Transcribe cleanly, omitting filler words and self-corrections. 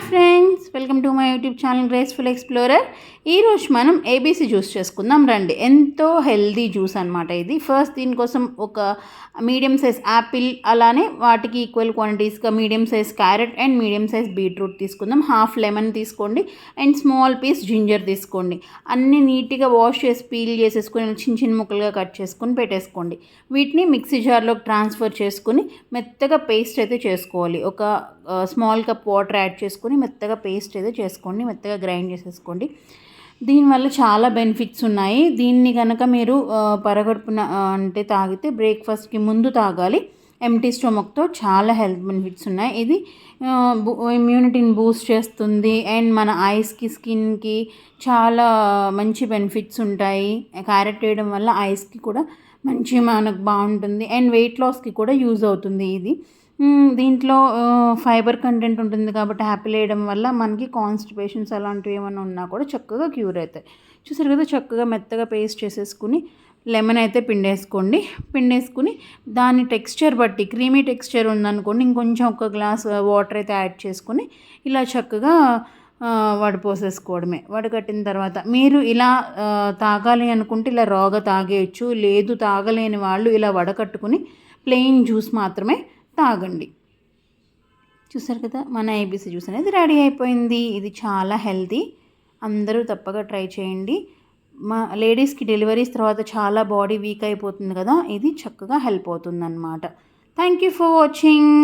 Friends, welcome to my YouTube channel graceful explorer. ఈరోజు మనం ABC juice చేసుకుందాం రండి. ఎంతో హెల్దీ జ్యూస్ అనమాట ఇది. ఫస్ట్ దీనికోసం ఒక మీడియం సైజ్ యాపిల్, అలానే వాటికి ఈక్వల్ క్వాంటిటీస్గా medium size carrot and medium size beetroot తీసుకుందాం. హాఫ్ లెమన్ తీసుకోండి అండ్ స్మాల్ పీస్ జింజర్ తీసుకోండి. అన్నీ నీట్గా వాష్ చేసి పీల్ చేసేసుకొని చిన్న చిన్న ముక్కలుగా కట్ చేసుకొని పెట్టేసుకోండి. వీటిని మిక్సీ జార్లోకి ట్రాన్స్ఫర్ చేసుకుని మెత్తగా పేస్ట్ అయితే చేసుకోవాలి. ఒక స్మాల్ కప్ వాటర్ యాడ్ చేసుకొని మెత్తగా పేస్ట్ అయితే చేసుకోండి, మెత్తగా గ్రైండ్ చేసేసుకోండి. దీనివల్ల చాలా బెనిఫిట్స్ ఉన్నాయి. దీన్ని కనుక మీరు పరగడుపున అంటే తాగితే బ్రేక్ఫాస్ట్కి ముందు తాగాలి. ఎంటీ స్టొమక్తో చాలా హెల్త్ బెనిఫిట్స్ ఉన్నాయి. ఇది ఇమ్యూనిటీని బూస్ట్ చేస్తుంది అండ్ మన ఐస్కి, స్కిన్కి చాలా మంచి బెనిఫిట్స్ ఉంటాయి. క్యారెట్ వేయడం వల్ల ఐస్కి కూడా మంచి మనకు బాగుంటుంది అండ్ వెయిట్ లాస్కి కూడా యూజ్ అవుతుంది. ఇది దీంట్లో ఫైబర్ కంటెంట్ ఉంటుంది కాబట్టి యాపిల్ వేయడం వల్ల మనకి కాన్స్టిపేషన్స్ అలాంటివి ఏమైనా ఉన్నా కూడా చక్కగా క్యూర్ అవుతాయి. చూసారు కదా, చక్కగా మెత్తగా పేస్ట్ చేసేసుకుని లెమన్ అయితే పిండేసుకుని దాని టెక్స్చర్ బట్టి క్రీమీ టెక్స్చర్ ఉందనుకోండి, ఇంకొంచెం ఒక గ్లాస్ వాటర్ అయితే యాడ్ చేసుకొని ఇలా చక్కగా వడపోసేసుకోవడమే. వడకట్టిన తర్వాత మీరు ఇలా తాగాలి అనుకుంటే ఇలా రాగా తాగేయచ్చు. లేదు తాగలేని వాళ్ళు ఇలా వడకట్టుకుని ప్లెయిన్ జ్యూస్ మాత్రమే తాగండి. చూసారు కదా, మన ఏబీసీ జ్యూస్ అనేది రెడీ అయిపోయింది. ఇది చాలా హెల్తీ, అందరూ తప్పగా ట్రై చేయండి. మా లేడీస్కి డెలివరీస్ తర్వాత చాలా బాడీ వీక్ అయిపోతుంది కదా, ఇది చక్కగా హెల్ప్ అవుతుంది అన్నమాట. Thank you for watching.